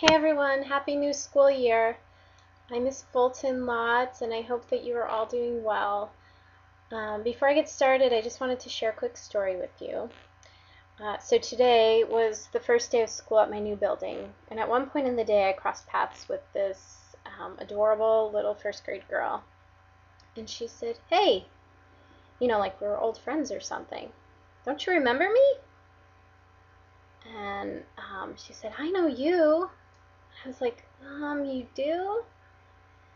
Hey everyone, happy new school year. I'm Miss Fulton lots and I hope that you are all doing well. Before I get started, I just wanted to share a quick story with you. So today was the first day of school at my new building, and at one point in the day I crossed paths with this adorable little first grade girl. And she said, "Hey, like we were old friends or something. Don't you remember me?" And she said, "I know you." I was like, you do?"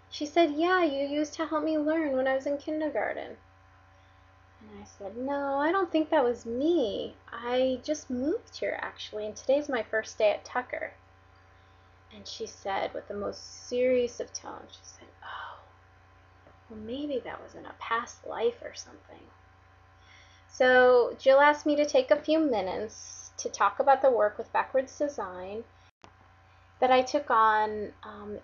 She said, "Yeah, you used to help me learn when I was in kindergarten." And I said, "No, I don't think that was me. I just moved here actually, and today's my first day at Tucker." And she said, with the most serious of tones, she said, "Oh, well, maybe that was in a past life or something." So Jill asked me to take a few minutes to talk about the work with backwards design that I took on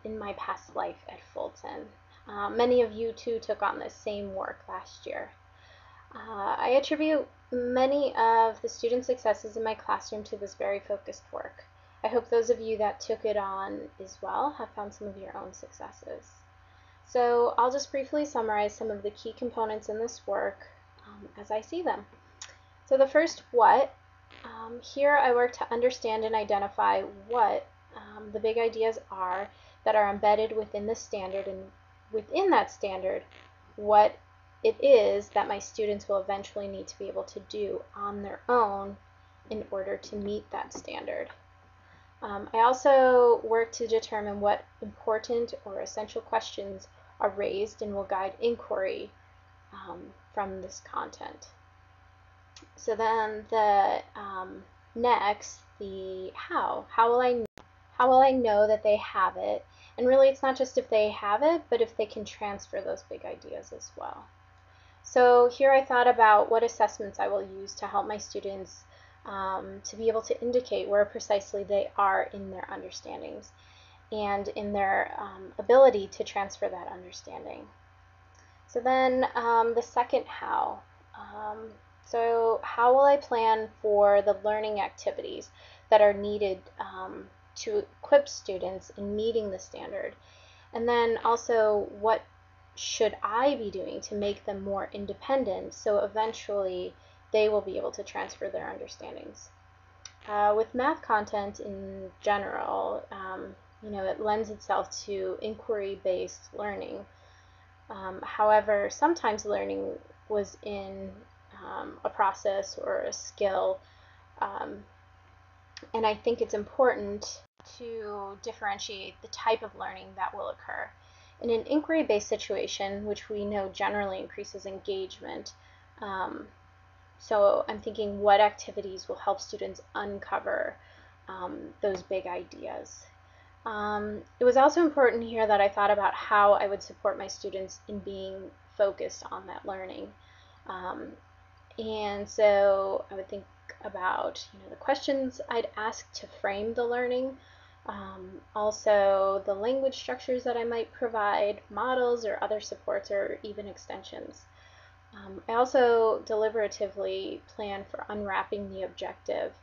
in my past life at Fulton. Many of you too took on this same work last year. I attribute many of the student successes in my classroom to this very focused work. I hope those of you that took it on as well have found some of your own successes. So I'll just briefly summarize some of the key components in this work as I see them. So the first, what. Here I work to understand and identify what the big ideas are that are embedded within the standard, and within that standard, what it is that my students will eventually need to be able to do on their own in order to meet that standard. I also work to determine what important or essential questions are raised and will guide inquiry from this content. So then the next, the how. How will I know that they have it? And really, it's not just if they have it, but if they can transfer those big ideas as well. So here I thought about what assessments I will use to help my students to be able to indicate where precisely they are in their understandings and in their ability to transfer that understanding. So then the second, how. So how will I plan for the learning activities that are needed to equip students in meeting the standard? And then also, what should I be doing to make them more independent so eventually they will be able to transfer their understandings? With math content in general, it lends itself to inquiry-based learning. However, sometimes learning was in a process or a skill, and I think it's important to differentiate the type of learning that will occur. In an inquiry-based situation, which we know generally increases engagement, so I'm thinking what activities will help students uncover those big ideas. It was also important here that I thought about how I would support my students in being focused on that learning. And so I would think about the questions I'd ask to frame the learning, also the language structures that I might provide, models or other supports or even extensions. I also deliberatively plan for unwrapping the objective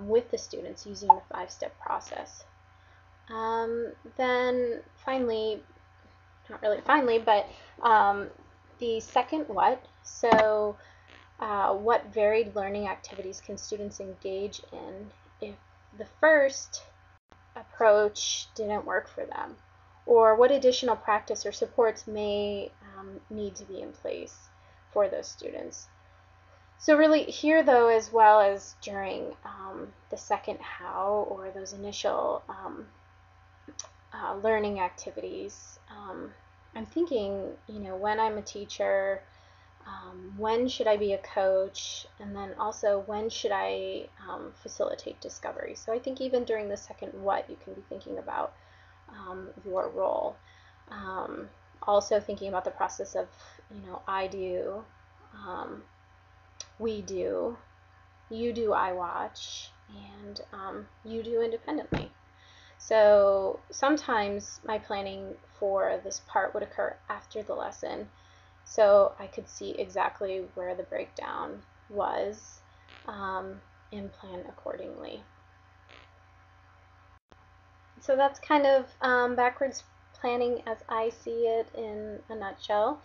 with the students using the 5-step process. Then finally, not really finally, but the second, what. So what varied learning activities can students engage in if the first approach didn't work for them? Or what additional practice or supports may need to be in place for those students? So really here, though, as well as during the second how, or those initial learning activities, I'm thinking, when I'm a teacher, when should I be a coach, and then also when should I facilitate discovery? So I think even during the second what, you can be thinking about your role. Also thinking about the process of, I do, we do, you do, I watch, and you do independently. So sometimes my planning for this part would occur after the lesson, so I could see exactly where the breakdown was and plan accordingly. So that's kind of backwards planning as I see it in a nutshell.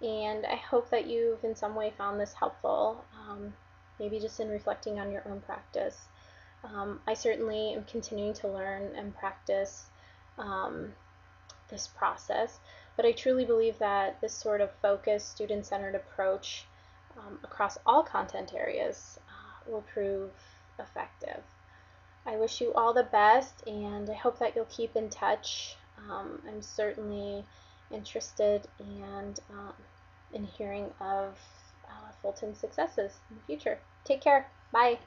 And I hope that you've in some way found this helpful, maybe just in reflecting on your own practice. I certainly am continuing to learn and practice um, this process, but I truly believe that this sort of focused, student-centered approach across all content areas will prove effective. I wish you all the best, and I hope that you'll keep in touch. I'm certainly interested in hearing of Fulton's successes in the future. Take care. Bye.